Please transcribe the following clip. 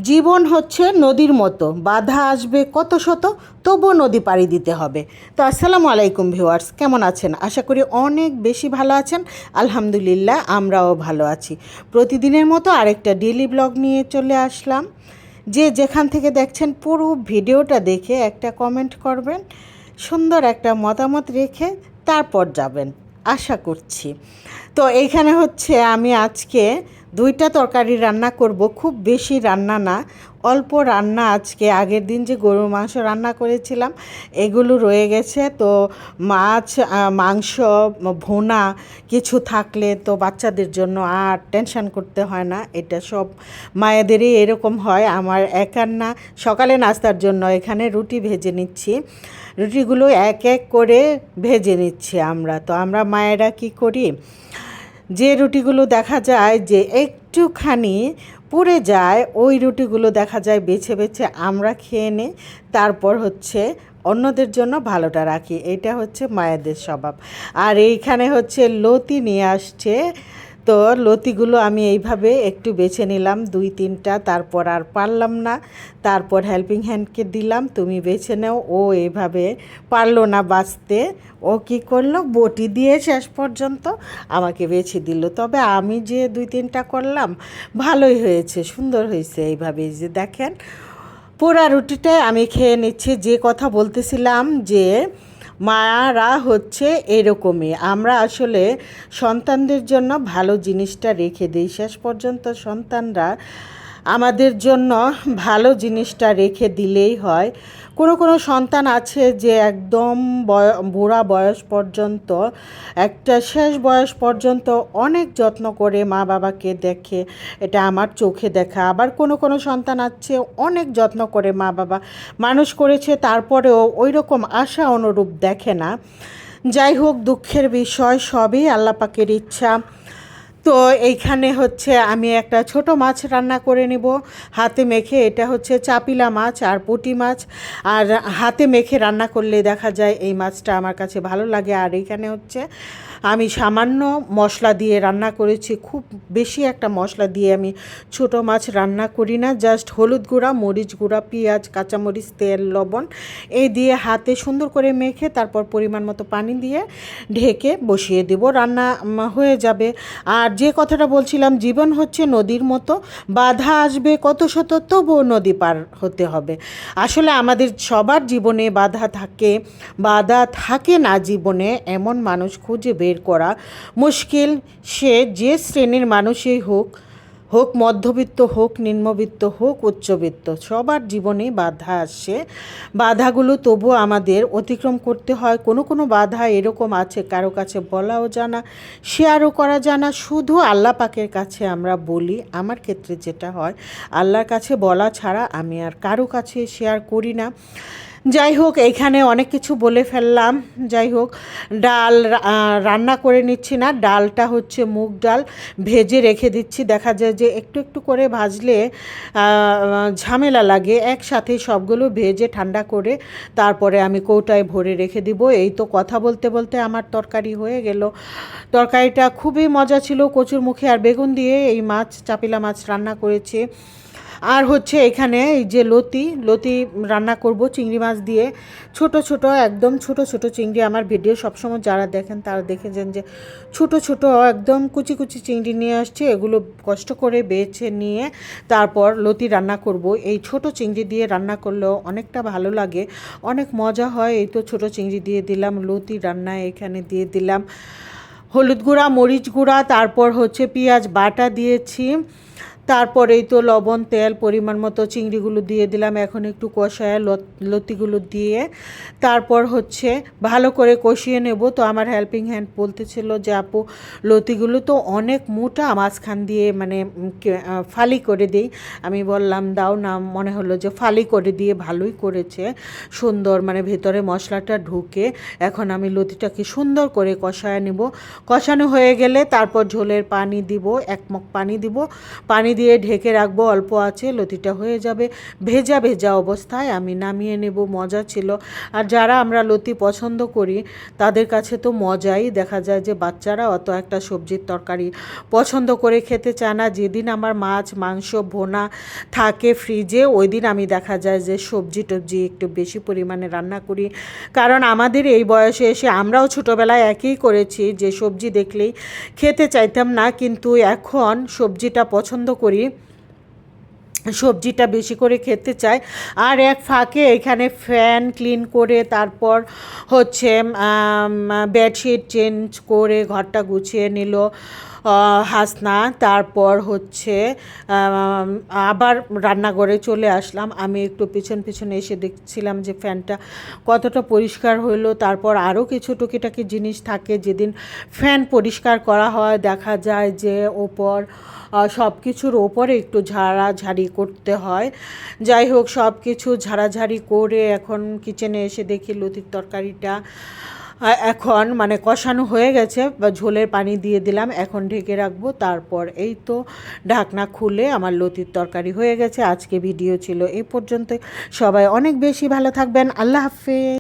জীবন হচ্ছে নদীর মতো, বাধা আসবে কত শত, তবুও নদী পাড়ি দিতে হবে। তো আসসালামু আলাইকুম ভিউয়ার্স, কেমন আছেন? আশা করি অনেক বেশি ভালো আছেন। আলহামদুলিল্লাহ, আমরাও ভালো আছি। প্রতিদিনের মতো আরেকটা ডেইলি ব্লগ নিয়ে চলে আসলাম। যে যেখান থেকে দেখছেন পুরো ভিডিওটা দেখে একটা কমেন্ট করবেন, সুন্দর একটা মতামত রেখে তারপর যাবেন আশা করছি। তো এইখানে হচ্ছে আমি আজকে দুইটা তরকারি রান্না করব, খুব বেশি রান্না না, অল্প রান্না। আজকে আগের দিন যে গরুর মাংস রান্না করেছিলাম এগুলো রয়ে গেছে। তো মাছ মাংস ভুনা কিছু থাকলে তো বাচ্চাদের জন্য আর টেনশন করতে হয় না। এটা সব মায়েদেরই এরকম হয়, আমার একার না। সকালে নাস্তার জন্য এখানে রুটি ভেজে নিচ্ছি। রুটিগুলো এক এক করে ভেজে নিচ্ছি আমরা। তো আমরা মায়েরা কি করি, যে রুটিগুলো দেখা যায় যে একটুখানি পুড়ে যায়, ওই রুটিগুলো দেখা যায় বেছে বেছে আমরা খেয়ে নিই, তারপর হচ্ছে অন্যদের জন্য ভালোটা রাখি। এটা হচ্ছে মায়েদের স্বভাব। আর এইখানে হচ্ছে লতি নিয়ে আসছে। তো লতিগুলো আমি এইভাবে একটু বেছে নিলাম, দুই তিনটা, তারপর আর পারলাম না, তারপর হেল্পিং হ্যান্ডকে দিলাম, তুমি বেছে নাও। ও এইভাবে পারলো না বাছতে, ও কী করলো, বটি দিয়ে শেষ পর্যন্ত আমাকে বেছে দিল। তবে আমি যে দুই তিনটা করলাম ভালোই হয়েছে, সুন্দর হয়েছে। এইভাবে যে দেখেন পোড়া রুটিটাই আমি খেয়ে নিচ্ছি। যে কথা বলতেছিলাম যে মায়েরা হচ্ছে এরকমই, আমরা আসলে সন্তানদের জন্য ভালো জিনিসটা রেখে দিই, শেষ পর্যন্ত সন্তানরা আমাদের জন্য ভালো জিনিসটা রেখে দিলেই হয়। কোনো কোনো সন্তান আছে যে একদম বুড়া বয়স পর্যন্ত, একটা শেষ বয়স পর্যন্ত অনেক যত্ন করে মা বাবাকে দেখে, এটা আমার চোখে দেখা। আবার কোনো কোনো সন্তান আছে অনেক যত্ন করে মা বাবা মানুষ করেছে, তারপরেও ওই রকম আশা অনুরূপ দেখে না। যাই হোক, দুঃখের বিষয়, সবই আল্লাহ পাকের ইচ্ছা। তো এইখানে হচ্ছে আমি একটা ছোট মাছ রান্না করে নিব হাতে মেখে। এটা হচ্ছে চাপিলা মাছ আর পুঁটি মাছ। আর হাতে মেখে রান্না করলে দেখা যায় এই মাছটা আমার কাছে ভালো লাগে। আর এইখানে হচ্ছে আমি সামান্য মশলা দিয়ে রান্না করেছি, খুব বেশি একটা মশলা দিয়ে আমি ছোট মাছ রান্না করি না। জাস্ট হলুদ গুঁড়া, মরিচ গুঁড়া, পেঁয়াজ, কাঁচামরিচ, তেল, লবণ এই দিয়ে হাতে সুন্দর করে মেখে তারপর পরিমাণ মতো পানি দিয়ে ঢেকে বসিয়ে দেব, রান্না হয়ে যাবে। আর যে কথাটা বলছিলাম, জীবন হচ্ছে নদীর মতো, বাধা আসবে কত শত, তবুও নদী পার হতে হবে। আসলে আমাদের সবার জীবনে বাধা থাকে, বাধা থাকে না জীবনে এমন মানুষ খুঁজে বের করা মুশকিল। সে যে শ্রেণীর মানুষই হোক, হোক মধ্যবিত্ত, হোক নিম্নবিত্ত, হোক উচ্চবিত্ত, সবার জীবনেই বাধা আসে। বাধাগুলো তবুও আমাদের অতিক্রম করতে হয়। কোনো কোনো বাধা এরকম আছে কারো কাছে বলাও জানা, শেয়ারও করা জানা, শুধু আল্লাহ পাকের কাছে আমরা বলি। আমার ক্ষেত্রে যেটা হয়, আল্লাহর কাছে বলা ছাড়া আমি আর কারো কাছে শেয়ার করি না। যাই হোক, এইখানে অনেক কিছু বলে ফেললাম। যাই হোক, ডাল রান্না করে নিচ্ছি না, ডালটা হচ্ছে মুগ ডাল ভেজে রেখে দিচ্ছি। দেখা যায় যে একটু একটু করে ভাজলে ঝামেলা লাগে, একসাথে সবগুলো ভেজে ঠান্ডা করে তারপরে আমি কৌটায় ভরে রেখে দিব। এই তো কথা বলতে বলতে আমার তরকারি হয়ে গেল। তরকারিটা খুবই মজা ছিল, কচুর মুখে আর বেগুন দিয়ে এই মাছ, চাপিলা মাছ রান্না করেছি। আর হচ্ছে এখানে এই যে লতি লতি রান্না করব চিংড়ি মাছ দিয়ে, ছোট ছোট, একদম ছোট ছোট চিংড়ি। আমার ভিডিও সবসময় যারা দেখেন তারা দেখেছেন যে ছোট ছোট একদম কুচি কুচি চিংড়ি নিয়ে আসছে, এগুলো কষ্ট করে বেছে নিয়ে তারপর লতি রান্না করব। এই ছোট চিংড়ি দিয়ে রান্না করলেও অনেকটা ভালো লাগে, অনেক মজা হয়। এই তো ছোট চিংড়ি দিয়ে দিলাম, লতি রান্নায় এখানে দিয়ে দিলাম হলুদ গুঁড়া, মরিচ গুঁড়া, তারপর হচ্ছে পেঁয়াজ বাটা দিয়েছি, তারপরেই তো লবণ, তেল পরিমাণ মতো, চিংড়িগুলো দিয়ে দিলাম। এখন একটু কষায় লতিগুলো দিয়ে তারপর হচ্ছে ভালো করে কষিয়ে নেব। তো আমার হেল্পিং হ্যান্ড বলতেছিল যে আপু লতিগুলো তো অনেক মোটা, মাঝখান দিয়ে মানে ফালি করে দিই। আমি বললাম দাও না, মনে হলো যে ফালি করে দিয়ে ভালোই করেছে, সুন্দর মানে ভেতরে মশলাটা ঢুকে। এখন আমি লতিটাকে সুন্দর করে কষায় নেব। কষানো হয়ে গেলে তারপর ঝোলের পানি দিব, এক মগ পানি দিব। পানি দিয়ে ঢেকে রাখবো, অল্প আছে, লতিটা হয়ে যাবে। ভেজা ভেজা অবস্থায় আমি নামিয়ে নেব। মজা ছিল। আর যারা আমরা লতি পছন্দ করি তাদের কাছে তো মজাই। দেখা যায় যে বাচ্চারা অত একটা সবজির তরকারি পছন্দ করে খেতে চায় না। যেদিন আমার মাছ মাংস ভোনা থাকে ফ্রিজে, ওই দিন আমি দেখা যায় যে সবজি টবজি একটু বেশি পরিমাণে রান্না করি। কারণ আমাদের এই বয়সে এসে আমরাও ছোটোবেলায় একই করেছি, যে সবজি দেখলেই খেতে চাইতাম না, কিন্তু এখন সবজিটা পছন্দ করি, সবজিটা বেশি করে খেতে চাই। আর এক ফাঁকে এখানে ফ্যান ক্লিন করে তারপর হচ্ছে বেডশিট চেঞ্জ করে ঘরটা গুছিয়ে নিল হাসনা। তারপর হচ্ছে আবার রান্নাঘরে চলে আসলাম। আমি একটু পিছন পিছনে এসে দেখছিলাম যে ফ্যানটা কতটা পরিষ্কার হইলো। তারপর আরও কিছু টুকিটাকি জিনিস থাকে, যেদিন ফ্যান পরিষ্কার করা হয় দেখা যায় যে ওপর সব কিছুর ওপরে একটু ঝাড়াঝাড়ি করতে হয়। যাই হোক, সব কিছু ঝাড়াঝাড়ি করে এখন কিচেনে এসে দেখি লতির তরকারিটা এখন মানে কষানো হয়ে গেছে, বা ঝোলের পানি দিয়ে দিলাম, এখন ঢেকে রাখবো। তারপর এই তো ঢাকনা খুলে আমার লতির তরকারি হয়ে গেছে। আজকে ভিডিও ছিল এই পর্যন্ত। সবাই অনেক বেশি ভালো থাকবেন। আল্লাহ হাফেজ।